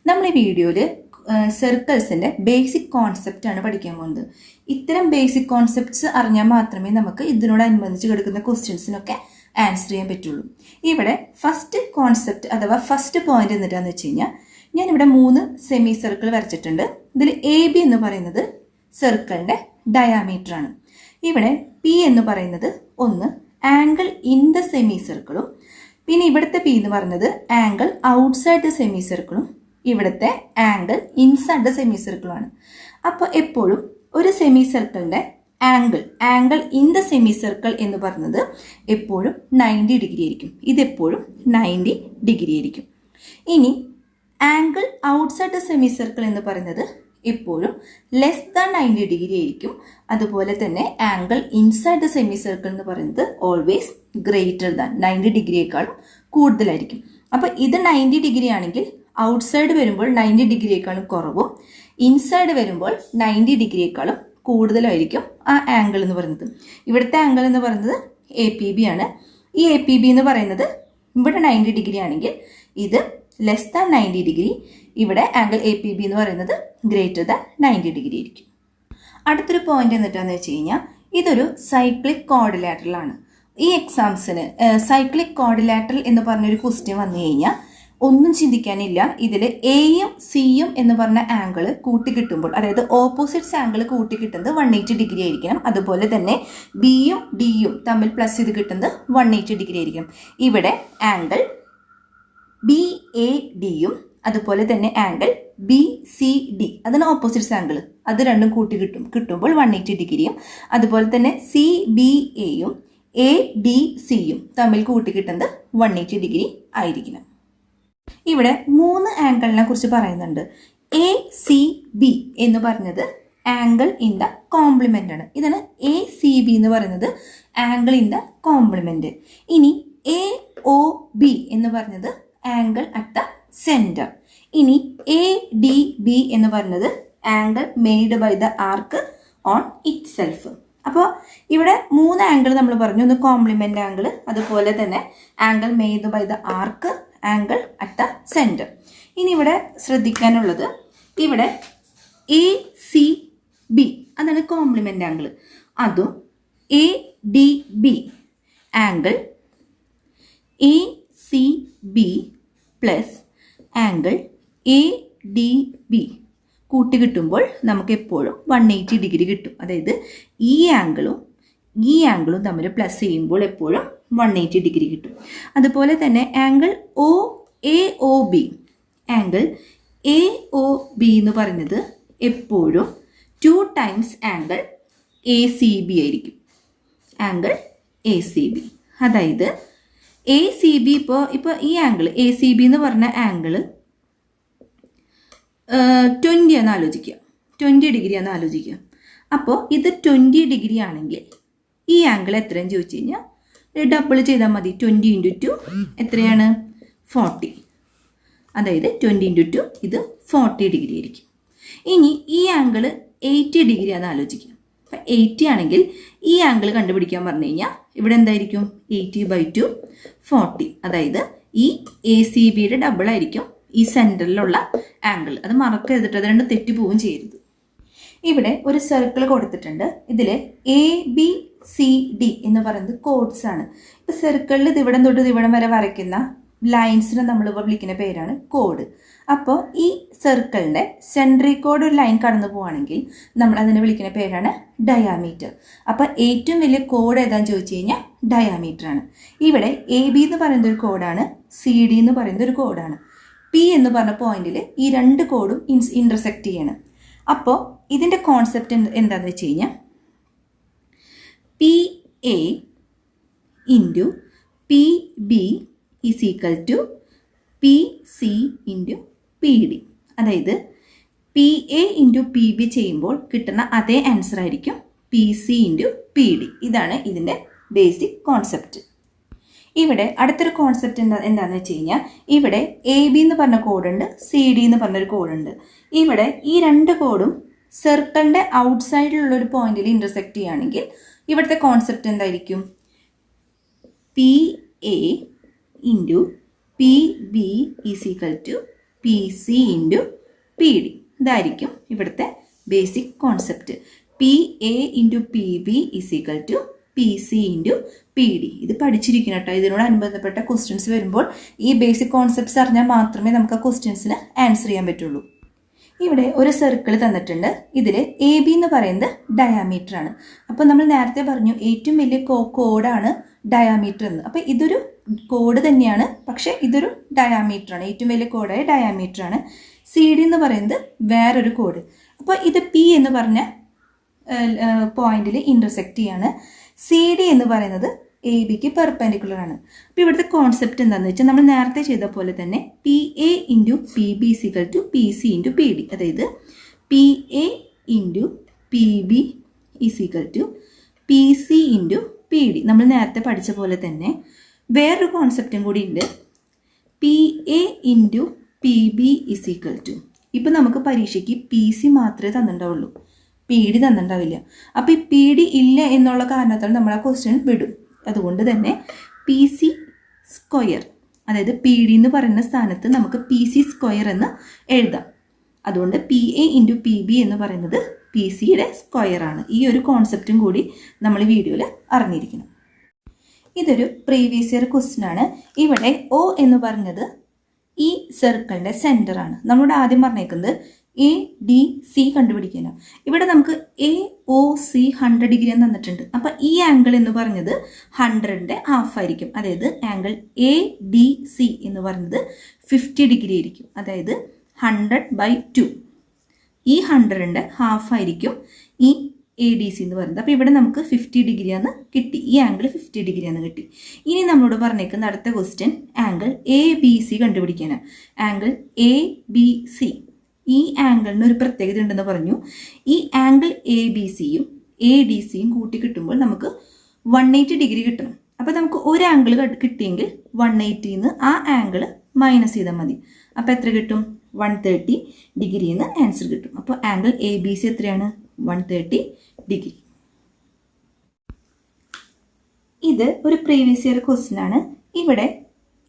നമ്മൾ ഈ വീഡിയോയിൽ സർക്കിൾസിൻ്റെ ബേസിക് കോൺസെപ്റ്റ് ആണ് പഠിക്കാൻ പോകുന്നത്. ഇത്തരം ബേസിക് കോൺസെപ്റ്റ്സ് അറിഞ്ഞാൽ മാത്രമേ നമുക്ക് ഇതിനോടനുബന്ധിച്ച് കിടക്കുന്ന ക്വസ്റ്റ്യൻസിനൊക്കെ ആൻസർ ചെയ്യാൻ പറ്റുള്ളൂ. ഇവിടെ ഫസ്റ്റ് കോൺസെപ്റ്റ് അഥവാ ഫസ്റ്റ് പോയിന്റ് എന്നിട്ടാന്ന് വെച്ച് കഴിഞ്ഞാൽ ഞാനിവിടെ 3 സെമി സർക്കിൾ വരച്ചിട്ടുണ്ട്. ഇതിൽ AB എന്ന് പറയുന്നത് സർക്കിളിൻ്റെ ഡയാമീറ്റർ ആണ്. ഇവിടെ P എന്ന് പറയുന്നത് ഒന്ന് ആംഗിൾ ഇൻ ദ സെമി സർക്കിളും, പിന്നെ ഇവിടുത്തെ P എന്ന് പറയുന്നത് ആംഗിൾ ഔട്ട്സൈഡ് ദ സെമി സർക്കിളും, ഇവിടുത്തെ ആംഗിൾ ഇൻസൈഡ് ദ സെമി സർക്കിളുമാണ്. അപ്പോൾ എപ്പോഴും ഒരു സെമി സർക്കിളിൻ്റെ angle in the semicircle എന്ന് പറയുന്നത് എപ്പോഴും 90 ഡിഗ്രി ആയിരിക്കും. ഇതെപ്പോഴും 90 ഡിഗ്രി ആയിരിക്കും. ഇനി angle outside the semicircle എന്ന് പറയുന്നത് എപ്പോഴും ലെസ് ദാൻ 90 ഡിഗ്രി ആയിരിക്കും. അതുപോലെ തന്നെ angle inside the semicircle എന്ന് പറയുന്നത് ഓൾവേസ് ഗ്രേറ്റർ ദാൻ 90 ഡിഗ്രിയേക്കാളും കൂടുതലായിരിക്കും. അപ്പോൾ ഇത് 90 ഡിഗ്രി ആണെങ്കിൽ ഔട്ട്സൈഡ് വരുമ്പോൾ 90 ഡിഗ്രിയേക്കാളും കുറവും, ഇൻസൈഡ് വരുമ്പോൾ 90 ഡിഗ്രിയേക്കാളും കൂടുതലായിരിക്കും ആ ആംഗിൾ എന്ന് പറയുന്നത്. ഇവിടുത്തെ ആംഗിൾ എന്ന് പറയുന്നത് APB ആണ്. ഈ APB എന്ന് പറയുന്നത് ഇവിടെ 90 ഡിഗ്രി ആണെങ്കിൽ ഇത് ലെസ് ദാൻ 90 ഡിഗ്രി, ഇവിടെ ആംഗിൾ APB എന്ന് പറയുന്നത് ഗ്രേറ്റർ ദാൻ 90 ഡിഗ്രി ആയിരിക്കും. അടുത്തൊരു പോയിന്റ് എന്നിട്ടാന്ന് വെച്ച് കഴിഞ്ഞാൽ ഇതൊരു സൈക്ലിക് കോർഡിലാറ്ററൽ ആണ്. ഈ എക്സാംസിന് സൈക്ലിക് കോർഡിലാറ്ററൽ എന്ന് പറഞ്ഞൊരു ക്വസ്റ്റ്യൻ വന്നു കഴിഞ്ഞാൽ ഒന്നും ചിന്തിക്കാനില്ല. ഇതിൽ Aയും Cയും എന്ന് പറഞ്ഞ ആംഗിൾ കൂട്ടിക്കിട്ടുമ്പോൾ, അതായത് ഓപ്പോസിറ്റ്സ് ആംഗിൾ കൂട്ടിക്കിട്ടുന്നത് 180 ഡിഗ്രി ആയിരിക്കണം. അതുപോലെ തന്നെ Bയും Dയും തമ്മിൽ പ്ലസ് ചെയ്ത് കിട്ടുന്നത് 180 ഡിഗ്രി ആയിരിക്കണം. ഇവിടെ ആംഗിൾ BADയും അതുപോലെ തന്നെ ആംഗിൾ BCD, അതിന് ഓപ്പോസിറ്റ്സ് ആംഗിൾ, അത് രണ്ടും കിട്ടുമ്പോൾ 180 ഡിഗ്രിയും, അതുപോലെ തന്നെ CBAയും ADCയും തമ്മിൽ കൂട്ടിക്കിട്ടുന്നത് 180 ഡിഗ്രി ആയിരിക്കണം. ഇവിടെ 3 ആംഗിളിനെ കുറിച്ച് പറയുന്നുണ്ട്. ACB എന്ന് പറഞ്ഞത് ആംഗിൾ ഇൻ ദ കോംപ്ലിമെന്റ് ആണ്. ഇതാണ് ACB എന്ന് പറയുന്നത് ആംഗിൾ ഇൻ ദ കോംപ്ലിമെന്റ്. ഇനി AOB എന്ന് പറഞ്ഞത് ആംഗിൾ അറ്റ് ദ സെന്റർ. ഇനി ADB എന്ന് പറയുന്നത് angle made by the arc on itself. അപ്പോൾ ഇവിടെ 3 ആംഗിൾ നമ്മൾ പറഞ്ഞു. ഒന്ന് കോംപ്ലിമെന്റ് ആംഗിൾ, അതുപോലെ തന്നെ angle made by the arc, angle at the centre. ഇനി ഇവിടെ ശ്രദ്ധിക്കാനുള്ളത്, ഇവിടെ ACB അതാണ് കോംപ്ലിമെന്റ് ആംഗിൾ, അതും ADB angle ACB plus angle ADB കൂട്ടി കിട്ടുമ്പോൾ നമുക്ക് എപ്പോഴും 180 ഡിഗ്രി കിട്ടും. അതായത് ഈ ആംഗിളും തമ്മിൽ പ്ലസ് ചെയ്യുമ്പോൾ എപ്പോഴും 180 ഡിഗ്രി കിട്ടും. അതുപോലെ തന്നെ ആംഗിൾ AOB എന്ന് പറയുന്നത് എപ്പോഴും 2 ടൈംസ് ആംഗിൾ ACB ആയിരിക്കും. ആംഗിൾ ACB, അതായത് ACB ഇപ്പോൾ ഈ ആംഗിൾ ACB എന്ന് പറഞ്ഞ ആംഗിൾ 20 എന്ന് ആലോചിക്കുക, 20 ഡിഗ്രി എന്ന് ആലോചിക്കുക. അപ്പോൾ ഇത് 20 ഡിഗ്രി ആണെങ്കിൽ ഈ ആംഗിൾ എത്രയെന്ന് ചോദിച്ചു കഴിഞ്ഞാൽ ഡബിൾ ചെയ്താൽ മതി. 20 × 2 എത്രയാണ്? 40. അതായത് 20 × 2 ഇത് 40 ഡിഗ്രി ആയിരിക്കും. ഇനി ഈ ആംഗിൾ 80 ഡിഗ്രി എന്ന് ആലോചിക്കുക. അപ്പം 80 ആണെങ്കിൽ ഈ ആംഗിൾ കണ്ടുപിടിക്കാൻ പറഞ്ഞു കഴിഞ്ഞാൽ ഇവിടെ എന്തായിരിക്കും? 80/2 40. അതായത് ഈ ACBയുടെ ഡബിൾ ആയിരിക്കും ഈ സെൻറ്ററിലുള്ള ആംഗിൾ. അത് മറക്കരുതിട്ട്, അത് രണ്ടും തെറ്റിപ്പോവുകയും ചെയ്യരുത്. ഇവിടെ ഒരു സർക്കിൾ കൊടുത്തിട്ടുണ്ട്. ഇതിൽ ABCD എന്ന് പറയുന്നത് കോഡ്സ് ആണ്. ഇപ്പം സർക്കിളിൽ ഇവിടം തൊട്ട് ഇവിടം വരെ വരയ്ക്കുന്ന ലൈൻസിനെ നമ്മൾ വിളിക്കുന്ന പേരാണ് കോഡ്. അപ്പോൾ ഈ സർക്കിളിൻ്റെ സെൻട്രിക്കോഡ് ഒരു ലൈൻ കടന്നു പോവുകയാണെങ്കിൽ നമ്മൾ അതിനെ വിളിക്കുന്ന പേരാണ് ഡയാമീറ്റർ. അപ്പോൾ ഏറ്റവും വലിയ കോഡ് ഏതാണെന്ന് ചോദിച്ചു കഴിഞ്ഞാൽ ഡയാമീറ്റർ ആണ്. ഇവിടെ AB എന്ന് പറയുന്ന ഒരു കോഡാണ്, CD എന്ന് പറയുന്ന ഒരു കോഡാണ്. P എന്ന് പറഞ്ഞ പോയിന്റിൽ ഈ 2 കോഡും ഇന്റർസെക്റ്റ് ചെയ്യണം. അപ്പോൾ ഇതിൻ്റെ കോൺസെപ്റ്റ് എന്താണെന്ന് വെച്ച് കഴിഞ്ഞാൽ PA × PB is equal to PC × PD. അതായത് PA × PB ചെയ്യുമ്പോൾ കിട്ടുന്ന അതേ ആൻസർ ആയിരിക്കും PC × PD. ഇതാണ് ഇതിൻ്റെ ബേസിക് കോൺസെപ്റ്റ്. ഇവിടെ അടുത്തൊരു കോൺസെപ്റ്റ് എന്താണെന്ന് വെച്ച് കഴിഞ്ഞാൽ ഇവിടെ AB എന്ന് പറഞ്ഞ കോഡുണ്ട്, CD എന്ന് പറഞ്ഞൊരു കോഡുണ്ട്. ഇവിടെ ഈ 2 കോഡും സർക്കിളിൻ്റെ ഔട്ട്സൈഡിലുള്ള ഒരു പോയിന്റിൽ ഇന്റർസെക്റ്റ് ചെയ്യുകയാണെങ്കിൽ ഇവിടുത്തെ കോൺസെപ്റ്റ് എന്തായിരിക്കും? PA × PB is equal to P C into P D. ഇതായിരിക്കും ഇവിടുത്തെ basic concept. P A into P B is equal to P C into P D. ഇത് പഠിച്ചിരിക്കണം കേട്ടോ. ഇതിനോടനുബന്ധപ്പെട്ട ക്വസ്റ്റ്യൻസ് വരുമ്പോൾ ഈ ബേസിക് കോൺസെപ്റ്റ്സ് അറിഞ്ഞാൽ മാത്രമേ നമുക്ക് ആ ക്വസ്റ്റ്യൻസിന് ആൻസർ ചെയ്യാൻ പറ്റുള്ളൂ. ഇവിടെ ഒരു സർക്കിൾ തന്നിട്ടുണ്ട്. ഇതിൽ എ ബി എന്ന് പറയുന്നത് ഡയാമീറ്റർ ആണ്. അപ്പോൾ നമ്മൾ നേരത്തെ പറഞ്ഞു ഏറ്റവും വലിയ കോഡാണ് ഡയാമീറ്റർ എന്ന്. അപ്പോൾ ഇതൊരു കോഡ് തന്നെയാണ്, പക്ഷേ ഇതൊരു ഡയാമീറ്റർ ആണ്. ഏറ്റവും വലിയ കോഡായ ഡയാമീറ്റർ ആണ്. സി ഡി എന്ന് പറയുന്നത് വേറൊരു കോഡ്. അപ്പോൾ ഇത് പി എന്ന് പറഞ്ഞ പോയിന്റിൽ ഇൻ്റർസെക്റ്റ് ചെയ്യാണ്. സി ഡി എന്ന് പറയുന്നത് എ ബിക്ക് പെർപെൻഡിക്കുലർ ആണ്. അപ്പോൾ ഇവിടുത്തെ കോൺസെപ്റ്റ് എന്താണെന്ന് വെച്ചാൽ നമ്മൾ നേരത്തെ ചെയ്ത പോലെ തന്നെ P A into P B is equal to P C into P D. അതായത് P A into P B is equal to P C into P D. നമ്മൾ നേരത്തെ പഠിച്ച പോലെ തന്നെ വേറൊരു കോൺസെപ്റ്റും കൂടി ഉണ്ട്. P A into P B is equal to. ഇപ്പം നമുക്ക് പരീക്ഷയ്ക്ക് പി സി മാത്രമേ തന്നിട്ടുണ്ടാവുള്ളൂ, പി ഡി തന്നിട്ടുണ്ടാവില്ല. അപ്പോൾ ഈ പി ഡി ഇല്ല എന്നുള്ള കാരണത്താൽ നമ്മൾ ആ ക്വസ്റ്റ്യൻ വിടും. അതുകൊണ്ട് തന്നെ പി സി സ്ക്വയർ, അതായത് പി ഡി എന്ന് പറയുന്ന സ്ഥാനത്ത് നമുക്ക് പി സി സ്ക്വയർ എന്ന് എഴുതാം. അതുകൊണ്ട് P A into P B എന്ന് പറയുന്നത് പി സിയുടെ സ്ക്വയർ ആണ്. ഈ ഒരു കോൺസെപ്റ്റും കൂടി നമ്മൾ വീഡിയോയിൽ അറിഞ്ഞിരിക്കണം. ഇതൊരു പ്രീവിയസ് ഇയർ ക്വസ്റ്റ്യൻ ആണ്. ഇവിടെ ഒ എന്ന് പറഞ്ഞത് ഈ സർക്കിളിൻ്റെ സെൻറ്റർ ആണ്. നമ്മളോട് ആദ്യം പറഞ്ഞേക്കുന്നത് എ ഡി സി കണ്ടുപിടിക്കാനാണ്. ഇവിടെ നമുക്ക് എ ഒ സി 100 ഡിഗ്രി എന്ന് തന്നിട്ടുണ്ട്. അപ്പം ഈ ആംഗിൾ എന്ന് പറഞ്ഞത് 100ന്റെ ഹാഫ് ആയിരിക്കും. അതായത് ആംഗിൾ എ ഡി സി എന്ന് പറയുന്നത് 50 ഡിഗ്രി ആയിരിക്കും. അതായത് 100/2. ഈ 100ന്റെ ഹാഫ് ആയിരിക്കും ഈ എ ഡി സി എന്ന് പറയുന്നത്. അപ്പോൾ ഇവിടെ നമുക്ക് 50 ഡിഗ്രിയാണ് കിട്ടി. ഈ ആംഗിൾ 50 ഡിഗ്രിയാണ് കിട്ടി. ഇനി നമ്മളോട് പറഞ്ഞേക്കുന്ന അടുത്ത question angle A B C കണ്ടുപിടിക്കാനാണ്. ആംഗിൾ എ ബി സി, ഈ ആംഗിളിന് ഒരു പ്രത്യേകത ഉണ്ടെന്ന് പറഞ്ഞു. ഈ ആംഗിൾ എ ബി സിയും എ ഡി സിയും കൂട്ടി കിട്ടുമ്പോൾ നമുക്ക് 180 ഡിഗ്രി കിട്ടണം. അപ്പോൾ നമുക്ക് ഒരു ആംഗിൾ കിട്ടിയെങ്കിൽ 180ന്ന് ആ ആംഗിൾ മൈനസ് ചെയ്താൽ മതി. അപ്പോൾ എത്ര കിട്ടും? 130 ഡിഗ്രിന്ന് ആൻസർ കിട്ടും. അപ്പോൾ ആംഗിൾ എ ബി സി എത്രയാണ്? 130 ഡിഗ്രി. ഇത് ഒരു പ്രീവിയസ് ഇയർ ക്വസ്റ്റ്യൻ ആണ്. ഇവിടെ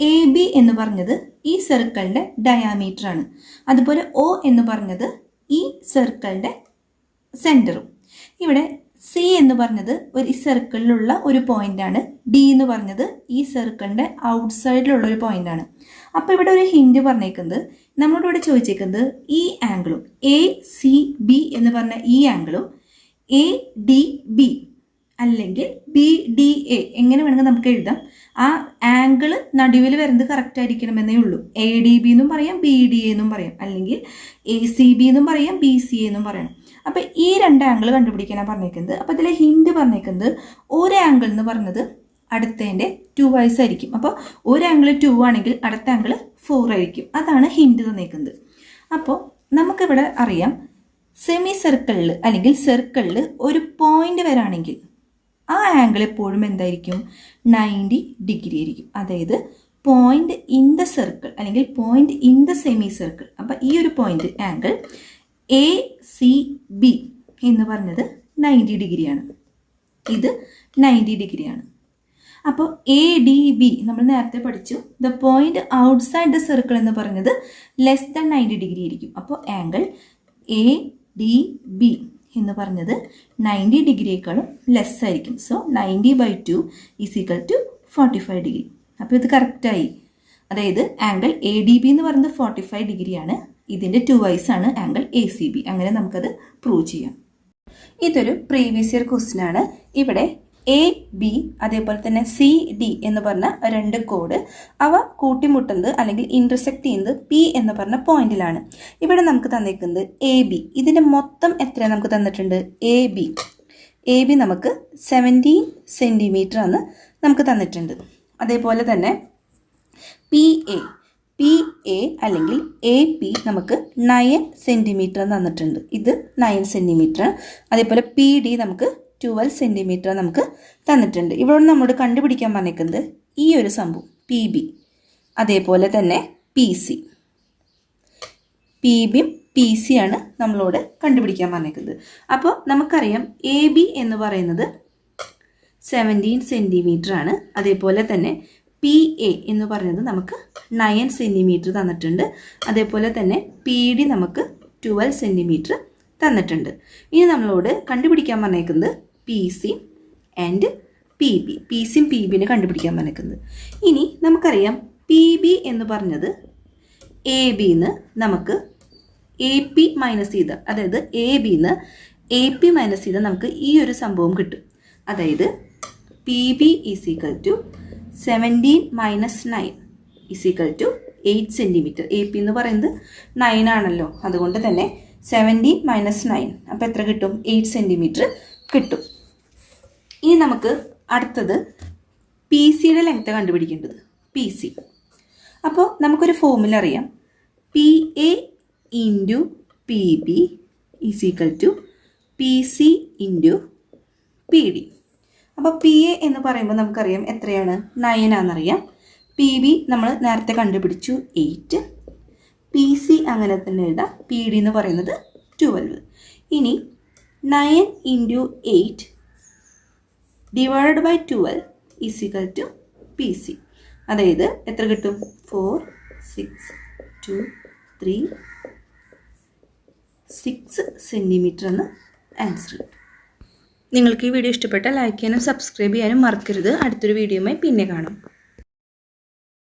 എ ബി എന്ന് പറഞ്ഞത് ഈ സർക്കിളിൻ്റെ ഡയാമീറ്റർ ആണ്. അതുപോലെ ഒ എന്ന് പറഞ്ഞത് ഈ സർക്കിളിൻ്റെ സെൻറ്ററും. ഇവിടെ സി എന്ന് പറഞ്ഞത് ഈ സർക്കിളിലുള്ള ഒരു പോയിന്റാണ്. ഡി എന്ന് പറഞ്ഞത് ഈ സർക്കിളിൻ്റെ ഔട്ട് സൈഡിലുള്ള ഒരു പോയിന്റാണ്. അപ്പോൾ ഇവിടെ ഒരു ഹിൻഡ് പറഞ്ഞേക്കുന്നത്, നമ്മളോട് ഇവിടെ ചോദിച്ചേക്കുന്നത് ഈ ആംഗിളും എ സി ബി എന്ന് പറഞ്ഞ ഈ ആംഗിളും എ ഡി ബി അല്ലെങ്കിൽ ബി ഡി എ എങ്ങനെ വേണമെങ്കിൽ നമുക്ക് എഴുതാം. ആ ആംഗിൾ നടുവിൽ വരുന്നത് കറക്റ്റ് ആയിരിക്കണമെന്നേ ഉള്ളൂ. എ ഡി ബി എന്നും പറയാം, ബി ഡി എ എന്നും പറയാം, അല്ലെങ്കിൽ എ സി ബി എന്നും പറയാം, ബി സി എ എന്നും പറയണം. അപ്പോൾ ഈ രണ്ട് ആംഗിൾ കണ്ടുപിടിക്കാനാണ് പറഞ്ഞേക്കുന്നത്. അപ്പോൾ ഇതിലെ ഹിൻഡ് പറഞ്ഞേക്കുന്നത് ഒരു ആംഗിൾ എന്ന് പറഞ്ഞത് അടുത്തതിൻ്റെ 2 ആയിരിക്കും. അപ്പോൾ ഒരു ആംഗിൾ 2 ആണെങ്കിൽ അടുത്ത ആംഗിൾ 4 ആയിരിക്കും. അതാണ് ഹിൻഡ് തന്നേക്കുന്നത്. അപ്പോൾ നമുക്കിവിടെ അറിയാം സെമി സർക്കിളിൽ അല്ലെങ്കിൽ സർക്കിളിൽ ഒരു പോയിന്റ് വരാണെങ്കിൽ ആ ആംഗിൾ എപ്പോഴും എന്തായിരിക്കും? 90 ഡിഗ്രി ആയിരിക്കും. അതായത് പോയിന്റ് ഇൻ ദ സർക്കിൾ അല്ലെങ്കിൽ point in the semi circle. അപ്പം ഈ ഒരു point angle A C B എന്ന് പറഞ്ഞത് 90 ഡിഗ്രിയാണ്. ഇത് 90 ഡിഗ്രിയാണ്. അപ്പോൾ എ ഡി ബി നമ്മൾ നേരത്തെ പഠിച്ചു. The point outside the circle എന്ന് പറഞ്ഞത് ലെസ് ദാൻ 90 ഡിഗ്രി ആയിരിക്കും. അപ്പോൾ ആംഗിൾ എ ഡി ബി എന്ന് പറഞ്ഞത് 90 ഡിഗ്രിയേക്കാളും ലെസ് ആയിരിക്കും. So 90/2 is equal to 45 degree. അപ്പോൾ ഇത് കറക്റ്റായി. അതായത് ആംഗിൾ എ ഡി ബി എന്ന് പറയുന്നത് 45 ഡിഗ്രിയാണ്. ഇതിൻ്റെ 2 ആണ് ആംഗിൾ എ സി ബി. അങ്ങനെ നമുക്കത് പ്രൂവ് ചെയ്യാം. ഇതൊരു പ്രീവിയസ് ഇയർ ക്വസ്റ്റ്യൻ ആണ്. ഇവിടെ എ ബി അതേപോലെ തന്നെ സി ഡി എന്ന് പറഞ്ഞ രണ്ട് കോഡ് അവ കൂട്ടിമുട്ടുന്നത് അല്ലെങ്കിൽ ഇൻ്റർസെക്റ്റ് ചെയ്യുന്നത് പി എന്ന് പറഞ്ഞ പോയിന്റിലാണ്. ഇവിടെ നമുക്ക് തന്നിരിക്കുന്നത് എ ബി. ഇതിൻ്റെ മൊത്തം എത്ര നമുക്ക് തന്നിട്ടുണ്ട്? എ ബി നമുക്ക് 17 സെൻറ്റിമീറ്റർ ആണ് നമുക്ക് തന്നിട്ടുണ്ട്. അതേപോലെ തന്നെ പി എ അല്ലെങ്കിൽ എ പി നമുക്ക് 9 സെൻറ്റിമീറ്റർ തന്നിട്ടുണ്ട്. ഇത് 9 സെൻറ്റിമീറ്റർ. അതേപോലെ പി ഡി നമുക്ക് 12 സെൻറ്റിമീറ്റർ നമുക്ക് തന്നിട്ടുണ്ട്. ഇവിടെ നമ്മളോട് കണ്ടുപിടിക്കാൻ പറഞ്ഞിരിക്കുന്നത് ഈ ഒരു സംഭവം പി ബി, അതേപോലെ തന്നെ പി സി. പി ബിയും പി സി ആണ് നമ്മളോട് കണ്ടുപിടിക്കാൻ പറഞ്ഞിരിക്കുന്നത്. അപ്പോൾ നമുക്കറിയാം എ ബി എന്ന് പറയുന്നത് 17 സെൻറ്റിമീറ്റർ ആണ്. അതേപോലെ തന്നെ PA എന്ന് പറയുന്നത് നമുക്ക് 9 സെൻറ്റിമീറ്റർ തന്നിട്ടുണ്ട്. അതേപോലെ തന്നെ PD നമുക്ക് 12 സെൻറ്റിമീറ്റർ തന്നിട്ടുണ്ട്. ഇനി നമ്മളോട് കണ്ടുപിടിക്കാൻ പറഞ്ഞേക്കുന്നത് PC ആൻഡ് PB. PCയും PBനെ കണ്ടുപിടിക്കാൻ പറഞ്ഞേക്കുന്നത്. ഇനി നമുക്കറിയാം PB എന്ന് പറഞ്ഞത് ABന്ന് നമുക്ക് AP മൈനസ് ചെയ്ത്, അതായത് ABന്ന് AP മൈനസ് ചെയ്ത് നമുക്ക് ഈ ഒരു സംഭവം കിട്ടും. അതായത് PB is equal to 17 minus 9 is equal to 8 centimetre. AP എന്ന് പറയുന്നത് 9 ആണല്ലോ, അതുകൊണ്ട് തന്നെ 17 മൈനസ് 9 അപ്പോൾ എത്ര കിട്ടും? 8 സെൻറ്റിമീറ്റർ കിട്ടും. ഇനി നമുക്ക് അടുത്തത് PCയുടെ ലെങ്ത് കണ്ടുപിടിക്കേണ്ടത്. PC അപ്പോൾ നമുക്കൊരു ഫോർമുല അറിയാം. PA into PB is equal to PC into PD. അപ്പോൾ PA എന്ന് പറയുമ്പോൾ നമുക്കറിയാം എത്രയാണ്? 9 ആണെന്നറിയാം. PB നമ്മൾ നേരത്തെ കണ്ടുപിടിച്ചു 8. PC അങ്ങനെ തന്നെ എഴുതാം. PD എന്ന് പറയുന്നത് 12. ഇനി 9 into 8 divided by 12 is equal to PC. അതായത് എത്ര കിട്ടും? 4, 6, 2, 3, 6 സെൻറ്റിമീറ്റർ എന്ന് ആൻസർ കിട്ടും. നിങ്ങൾക്ക് ഈ വീഡിയോ ഇഷ്ടപ്പെട്ടാൽ ലൈക്ക് ചെയ്യാനും സബ്സ്ക്രൈബ് ചെയ്യാനും മറക്കരുത്. അടുത്തൊരു വീഡിയോയുമായി പിന്നെ കാണാം.